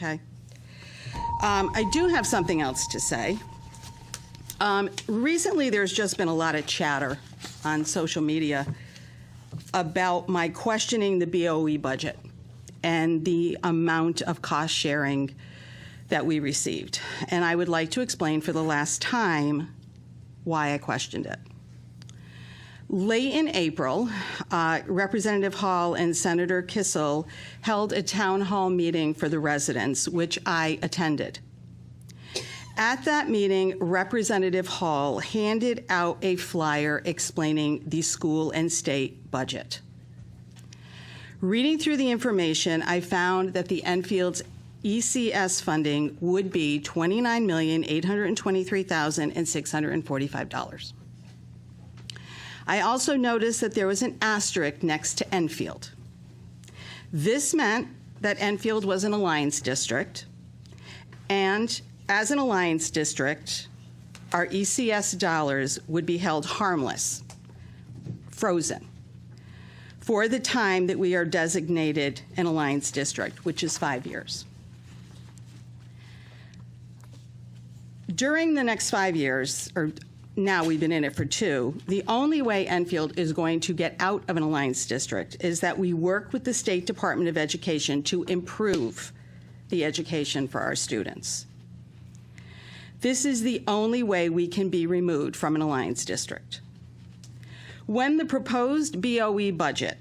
okay? I do have something else to say. Recently, there's just been a lot of chatter on social media about my questioning the BOE budget and the amount of cost sharing that we received. And I would like to explain for the last time why I questioned it. Late in April, Representative Hall and Senator Kissel held a town hall meeting for the residents, which I attended. At that meeting, Representative Hall handed out a flyer explaining the school and state budget. Reading through the information, I found that the Enfield's ECS funding would be $29,823,645. I also noticed that there was an asterisk next to Enfield. This meant that Enfield was an alliance district, and as an alliance district, our ECS dollars would be held harmless, frozen, for the time that we are designated an alliance district, which is 5 years. During the next 5 years, or now we've been in it for 2, the only way Enfield is going to get out of an alliance district is that we work with the State Department of Education to improve the education for our students. This is the only way we can be removed from an alliance district. When the proposed BOE budget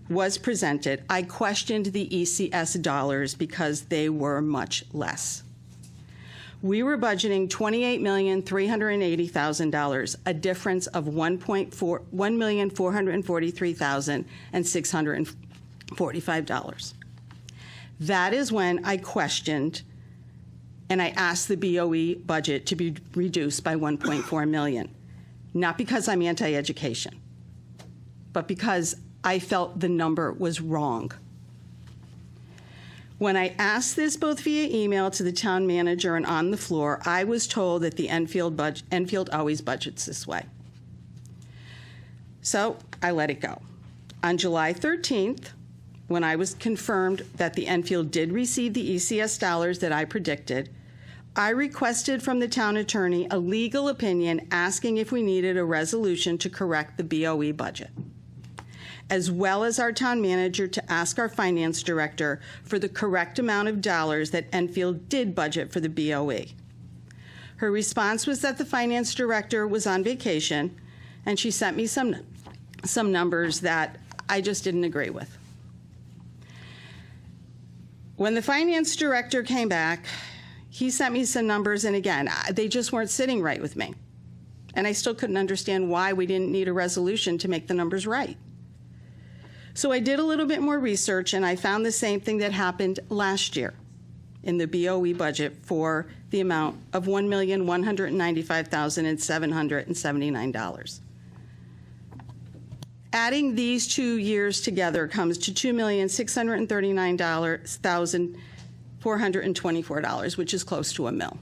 was presented, I questioned the ECS dollars because they were much less. We were budgeting $28,380,000, a difference of $1,443,645. That is when I questioned and I asked the BOE budget to be reduced by $1.4 million, not because I'm anti-education, but because I felt the number was wrong. When I asked this both via email to the town manager and on the floor, I was told that the Enfield always budgets this way. So I let it go. On July 13th, when I was confirmed that the Enfield did receive the ECS dollars that I predicted, I requested from the town attorney a legal opinion asking if we needed a resolution to correct the BOE budget, as well as our town manager to ask our finance director for the correct amount of dollars that Enfield did budget for the BOE. Her response was that the finance director was on vacation, and she sent me some numbers that I just didn't agree with. When the finance director came back, he sent me some numbers, and again, they just weren't sitting right with me. And I still couldn't understand why we didn't need a resolution to make the numbers right. So I did a little bit more research, and I found the same thing that happened last year in the BOE budget for the amount of $1,195,779. Adding these 2 years together comes to $2,639,424, which is close to $1 million.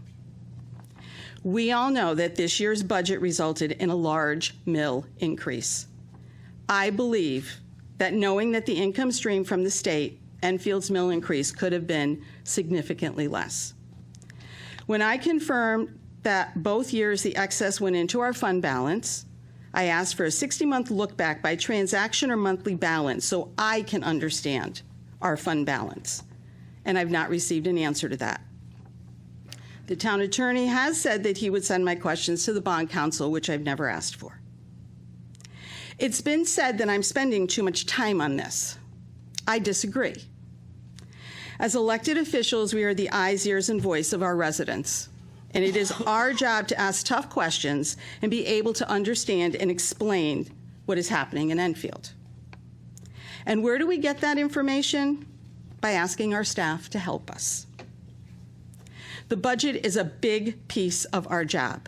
We all know that this year's budget resulted in a large mill increase. I believe that knowing that the income stream from the state, Enfield's mill increase could have been significantly less. When I confirmed that both years the excess went into our fund balance, I asked for a 60-month look back by transaction or monthly balance so I can understand our fund balance, and I've not received an answer to that. The town attorney has said that he would send my questions to the bond counsel, which I've never asked for. It's been said that I'm spending too much time on this. I disagree. As elected officials, we are the eyes, ears, and voice of our residents, and it is our job to ask tough questions and be able to understand and explain what is happening in Enfield. And where do we get that information? By asking our staff to help us. The budget is a big piece of our job,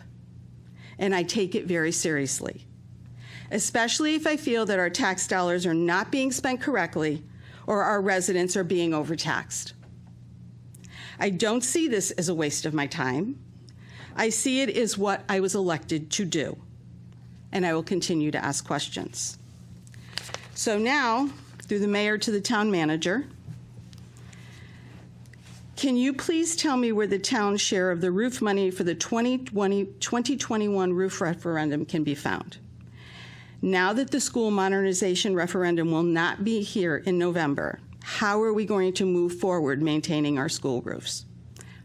and I take it very seriously, especially if I feel that our tax dollars are not being spent correctly or our residents are being overtaxed. I don't see this as a waste of my time. I see it as what I was elected to do, and I will continue to ask questions. So now, through the mayor to the town manager, Can you please tell me where the town's share of the roof money for the 2021 roof referendum can be found? Now that the school modernization referendum will not be here in November, how are we going to move forward maintaining our school roofs?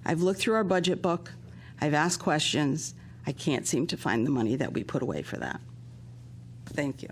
I've looked through our budget book. I've asked questions. I can't seem to find the money that we put away for that. Thank you.